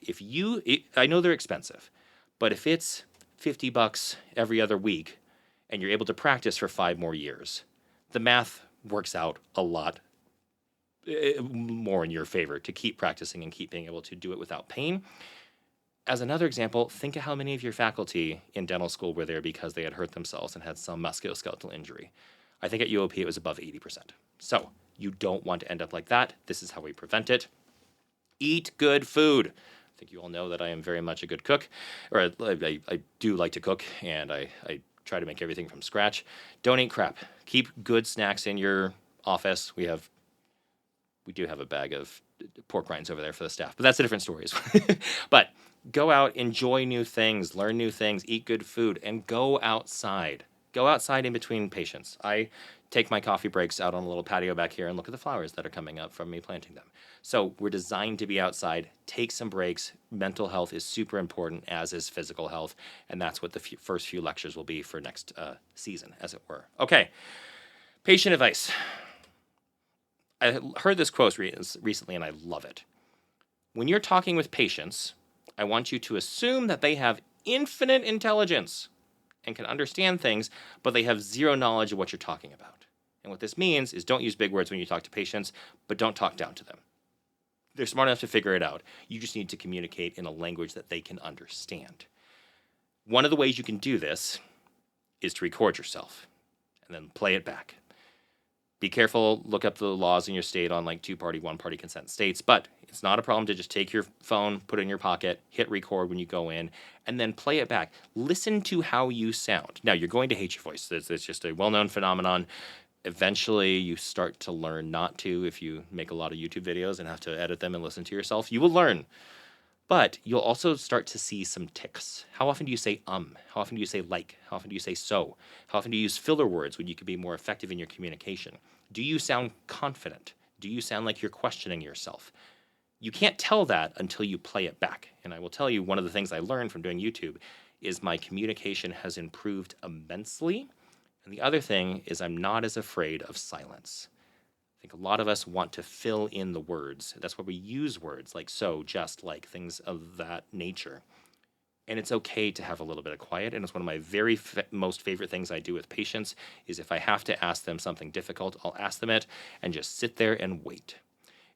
I know they're expensive, but if it's $50 every other week, and you're able to practice for 5 more years, the math works out a lot more in your favor to keep practicing and keep being able to do it without pain. As another example, think of how many of your faculty in dental school were there because they had hurt themselves and had some musculoskeletal injury. I think at UOP it was above 80%. So you don't want to end up like that. This is how we prevent it. Eat good food. I think you all know that I am very much a good cook, or I do like to cook, and I try to make everything from scratch. Don't eat crap. Keep good snacks in your office. We do have a bag of pork rinds over there for the staff, but that's a different story. But go out, enjoy new things, learn new things, eat good food, and go outside. Go outside in between patients. I take my coffee breaks out on a little patio back here and look at the flowers that are coming up from me planting them. So we're designed to be outside. Take some breaks. Mental health is super important, as is physical health, and that's what the first few lectures will be for next season, as it were. Okay, patient advice. I heard this quote recently, and I love it. When you're talking with patients, I want you to assume that they have infinite intelligence and can understand things, but they have zero knowledge of what you're talking about. And what this means is don't use big words when you talk to patients, but don't talk down to them. They're smart enough to figure it out. You just need to communicate in a language that they can understand. One of the ways you can do this is to record yourself and then play it back. Be careful, look up the laws in your state on like 2-party, 1-party consent states, but it's not a problem to just take your phone, put it in your pocket, hit record when you go in, and then play it back. Listen to how you sound. Now, you're going to hate your voice. It's just a well-known phenomenon. Eventually, you start to learn not to. If you make a lot of YouTube videos and have to edit them and listen to yourself, you will learn. But you'll also start to see some tics. How often do you say How often do you say like? How often do you say so? How often do you use filler words when you could be more effective in your communication? Do you sound confident? Do you sound like you're questioning yourself? You can't tell that until you play it back. And I will tell you, one of the things I learned from doing YouTube is my communication has improved immensely. And the other thing is I'm not as afraid of silence. I think a lot of us want to fill in the words. That's why we use words like so, just, like, things of that nature. And it's okay to have a little bit of quiet. And it's one of my very most favorite things I do with patients is if I have to ask them something difficult, I'll ask them it and just sit there and wait.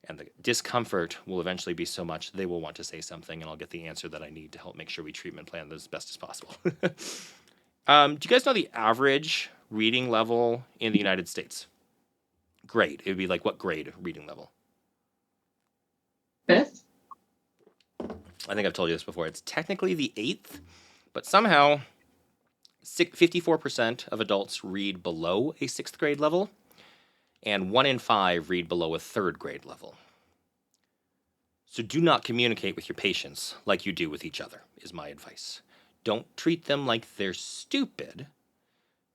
And the discomfort will eventually be so much they will want to say something, and I'll get the answer that I need to help make sure we treatment plan as best as possible. Do you guys know the average reading level in the United States? Grade. It would be like what grade reading level? 5th? I think I've told you this before. It's technically the 8th, but somehow 54% of adults read below a 6th grade level, and 1 in 5 read below a 3rd grade level. So do not communicate with your patients like you do with each other, is my advice. Don't treat them like they're stupid.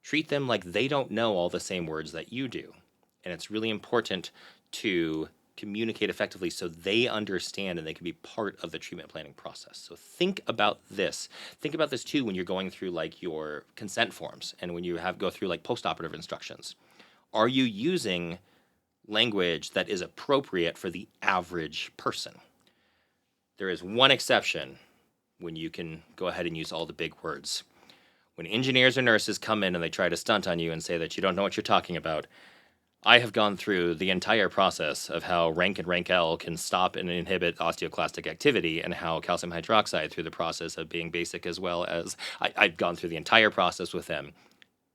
Treat them like they don't know all the same words that you do. And it's really important to communicate effectively so they understand and they can be part of the treatment planning process. So think about this. Think about this too when you're going through like your consent forms and when you go through like postoperative instructions. Are you using language that is appropriate for the average person? There is one exception when you can go ahead and use all the big words. When engineers or nurses come in and they try to stunt on you and say that you don't know what you're talking about, I have gone through the entire process of how rank and rank L can stop and inhibit osteoclastic activity, and how calcium hydroxide, through the process of being basic as well as I've gone through the entire process with them.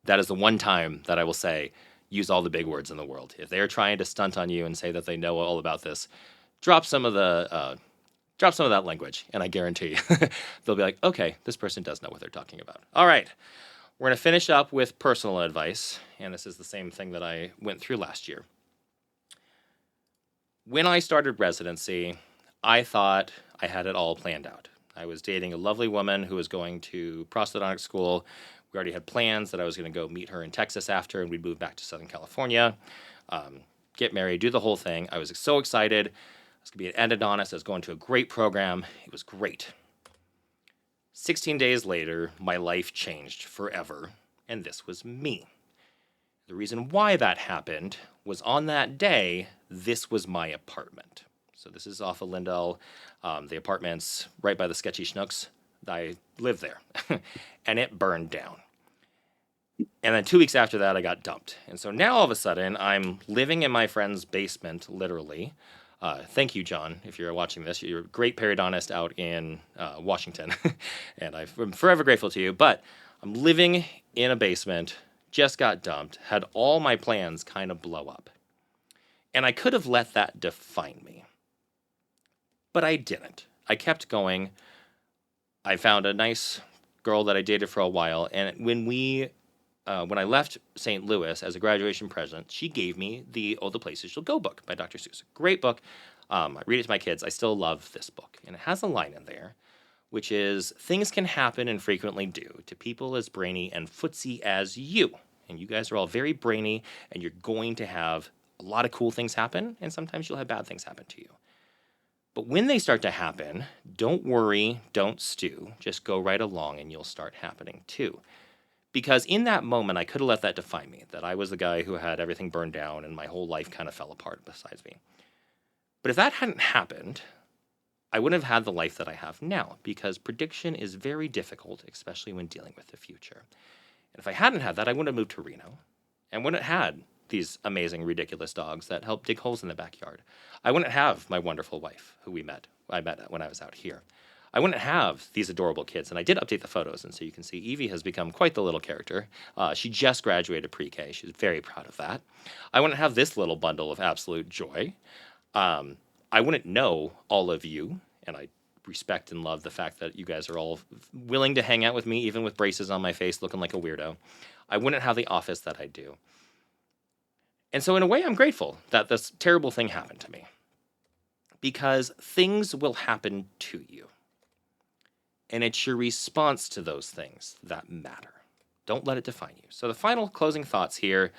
That is the one time that I will say, use all the big words in the world. If they're trying to stunt on you and say that they know all about this, drop some of that language, and I guarantee they'll be like, okay, this person does know what they're talking about. All right. We're going to finish up with personal advice, and this is the same thing that I went through last year. When I started residency, I thought I had it all planned out. I was dating a lovely woman who was going to prosthodontic school. We already had plans that I was going to go meet her in Texas after, and we'd move back to Southern California, get married, do the whole thing. I was so excited. I was going to be an endodontist. I was going to a great program. It was great. 16 days later, my life changed forever, and this was me. The reason why that happened was on that day, this was my apartment. So this is off of Lindell, the apartment's right by the Sketchy Schnooks. I lived there, and it burned down. And then 2 weeks after that, I got dumped. And so now all of a sudden, I'm living in my friend's basement, literally. Thank you, John, if you're watching this. You're a great periodontist out in Washington, and I'm forever grateful to you. But I'm living in a basement, just got dumped, had all my plans kind of blow up. And I could have let that define me. But I didn't. I kept going. I found a nice girl that I dated for a while, and when I left St. Louis as a graduation present, she gave me the Oh, the Places You'll Go book by Dr. Seuss. Great book. I read it to my kids. I still love this book. And it has a line in there, which is, things can happen and frequently do to people as brainy and footsy as you. And you guys are all very brainy, and you're going to have a lot of cool things happen, and sometimes you'll have bad things happen to you. But when they start to happen, don't worry, don't stew. Just go right along, and you'll start happening too. Because in that moment, I could have let that define me, that I was the guy who had everything burned down and my whole life kind of fell apart besides me. But if that hadn't happened, I wouldn't have had the life that I have now, because prediction is very difficult, especially when dealing with the future. And if I hadn't had that, I wouldn't have moved to Reno and wouldn't have had these amazing, ridiculous dogs that help dig holes in the backyard. I wouldn't have my wonderful wife, who I met when I was out here. I wouldn't have these adorable kids, and I did update the photos, and so you can see Evie has become quite the little character. She just graduated pre-K. She's very proud of that. I wouldn't have this little bundle of absolute joy. I wouldn't know all of you, and I respect and love the fact that you guys are all willing to hang out with me, even with braces on my face, looking like a weirdo. I wouldn't have the office that I do. And so in a way, I'm grateful that this terrible thing happened to me, because things will happen to you. And it's your response to those things that matter. Don't let it define you. So the final closing thoughts here,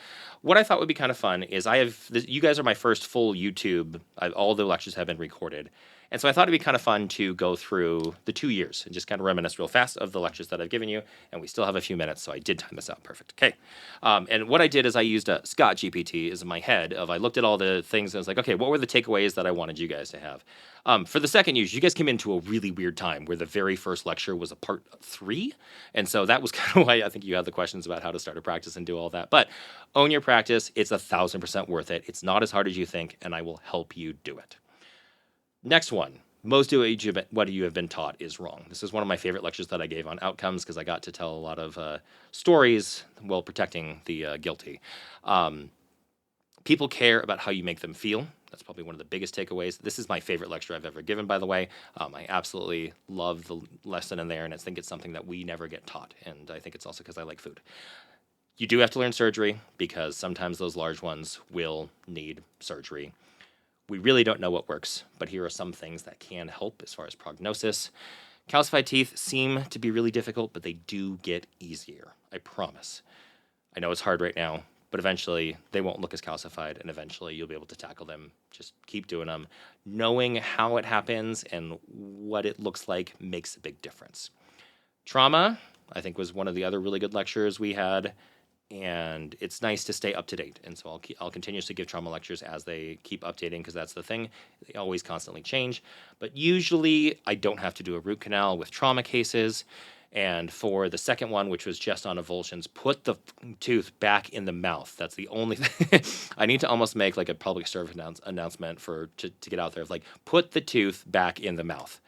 what I thought would be kind of fun is you guys are my first full YouTube. All the lectures have been recorded. And so I thought it'd be kind of fun to go through the 2 years and just kind of reminisce real fast of the lectures that I've given you. And we still have a few minutes, so I did time this out perfect. Okay. And what I did is I used a Scott GPT as in my head I looked at all the things and I was like, okay, what were the takeaways that I wanted you guys to have? For the second use, you guys came into a really weird time where the very first lecture was a part 3. And so that was kind of why I think you had the questions about how to start a practice and do all that. But own your practice. It's 1,000% worth it. It's not as hard as you think, and I will help you do it. Next one. Most of what you have been taught is wrong. This is one of my favorite lectures that I gave on outcomes, because I got to tell a lot of stories while protecting the guilty. People care about how you make them feel. That's probably one of the biggest takeaways. This is my favorite lecture I've ever given, by the way. I absolutely love the lesson in there, and I think it's something that we never get taught. And I think it's also because I like food. You do have to learn surgery, because sometimes those large ones will need surgery. We really don't know what works, but here are some things that can help as far as prognosis. Calcified teeth seem to be really difficult, but they do get easier. I promise. I know it's hard right now, but eventually they won't look as calcified, and eventually you'll be able to tackle them. Just keep doing them. Knowing how it happens and what it looks like makes a big difference. Trauma, I think, was one of the other really good lectures we had. And it's nice to stay up to date. And so I'll continuously give trauma lectures as they keep updating, because that's the thing. They always constantly change. But usually I don't have to do a root canal with trauma cases. And for the second one, which was just on avulsions, put the tooth back in the mouth. That's the only thing. I need to almost make like a public service announcement to get out there of like, put the tooth back in the mouth.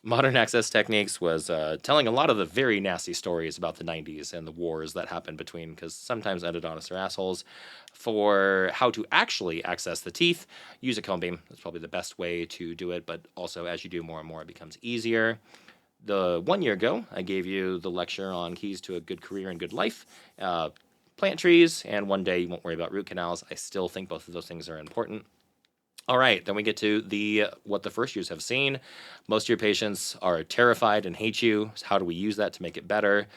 Modern Access Techniques was telling a lot of the very nasty stories about the 90s and the wars that happened between, because sometimes endodontists are assholes. For how to actually access the teeth, use a cone beam. That's probably the best way to do it, but also as you do more and more, it becomes easier. 1 year ago, I gave you the lecture on keys to a good career and good life. Plant trees, and one day you won't worry about root canals. I still think both of those things are important. All right, then we get to what the first years have seen. Most of your patients are terrified and hate you. So how do we use that to make it better?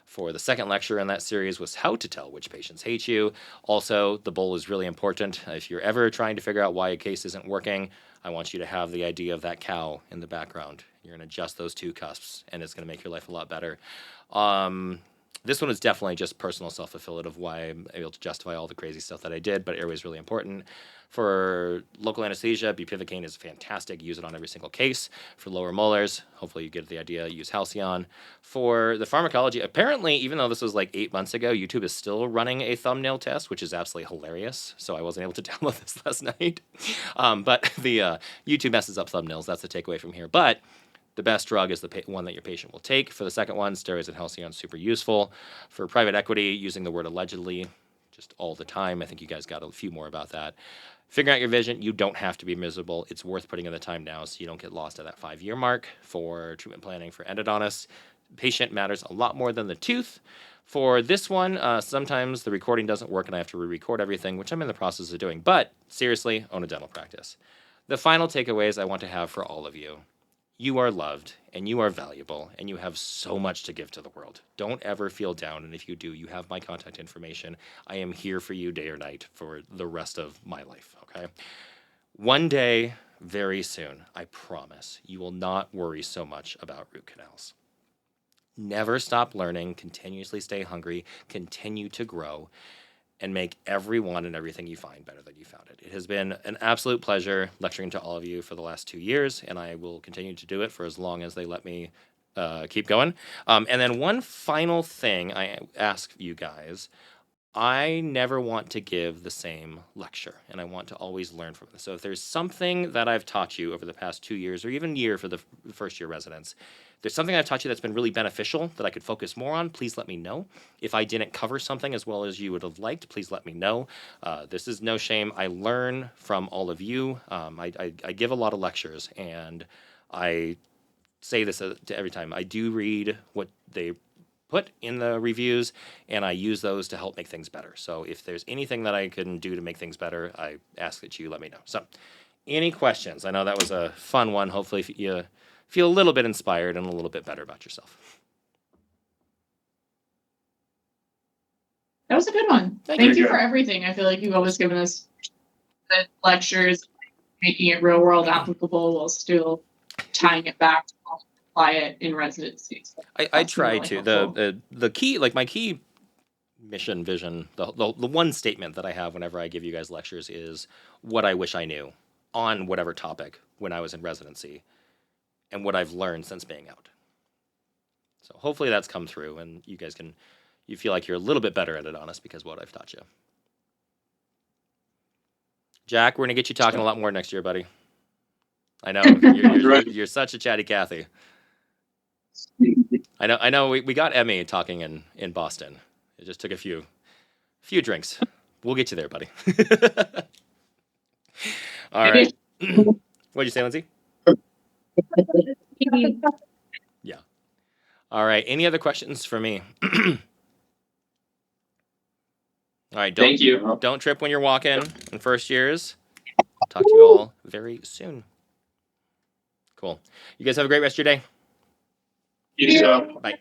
For the second lecture in that series was how to tell which patients hate you. Also, the bowl is really important. If you're ever trying to figure out why a case isn't working, I want you to have the idea of that cow in the background. You're going to adjust those two cusps, and it's going to make your life a lot better. This one is definitely just personal self-fulfillment of why I'm able to justify all the crazy stuff that I did, but airway is really important. For local anesthesia, bupivacaine is fantastic. Use it on every single case. For lower molars, hopefully you get the idea, use Halcyon. For the pharmacology, apparently, even though this was like 8 months ago, YouTube is still running a thumbnail test, which is absolutely hilarious. So I wasn't able to download this last night. But the YouTube messes up thumbnails. That's the takeaway from here. But the best drug is the one that your patient will take. For the second one, steroids and Halcyon, super useful. For private equity, using the word allegedly just all the time. I think you guys got a few more about that. Figuring out your vision, you don't have to be miserable. It's worth putting in the time now so you don't get lost at that 5-year mark. For treatment planning for endodontists, patient matters a lot more than the tooth. For this one, sometimes the recording doesn't work and I have to re-record everything, which I'm in the process of doing. But seriously, own a dental practice. The final takeaways I want to have for all of you. You are loved, and you are valuable, and you have so much to give to the world. Don't ever feel down, and if you do, you have my contact information. I am here for you day or night for the rest of my life, okay? One day, very soon, I promise, you will not worry so much about root canals. Never stop learning, continuously stay hungry, continue to grow, and make everyone and everything you find better than you found it. It has been an absolute pleasure lecturing to all of you for the last 2 years, and I will continue to do it for as long as they let me keep going. And then one final thing I ask you guys, I never want to give the same lecture, and I want to always learn from it. So if there's something that I've taught you over the past 2 years, or even year for the first year residents, there's something I've taught you that's been really beneficial that I could focus more on, please let me know. If I didn't cover something as well as you would have liked, please let me know. This is no shame. I learn from all of you. I give a lot of lectures, and I say this to every time. I do read what they put in the reviews, and I use those to help make things better. So if there's anything that I can do to make things better, I ask that you let me know. So any questions? I know that was a fun one. Hopefully you feel a little bit inspired and a little bit better about yourself. That was a good one. Thank you for everything. I feel like you've always given us good lectures, making it real world applicable while still tying it back to apply it in residency. So I try really to. helpful. The key, like my key mission, vision, the one statement that I have whenever I give you guys lectures is what I wish I knew on whatever topic when I was in residency, and what I've learned since being out. So hopefully that's come through, and you guys you feel like you're a little bit better at it, honest, because of what I've taught you. Jack, we're gonna get you talking a lot more next year, buddy. I know you're such a chatty Cathy. I know. We got Emmy talking in Boston. It just took a few drinks. We'll get you there, buddy. All right. What'd you say, Lindsay? Yeah. All right. Any other questions for me? All right. Thank you. Don't trip when you're walking in first years. Talk to you all very soon. Cool. You guys have a great rest of your day. You too. Bye.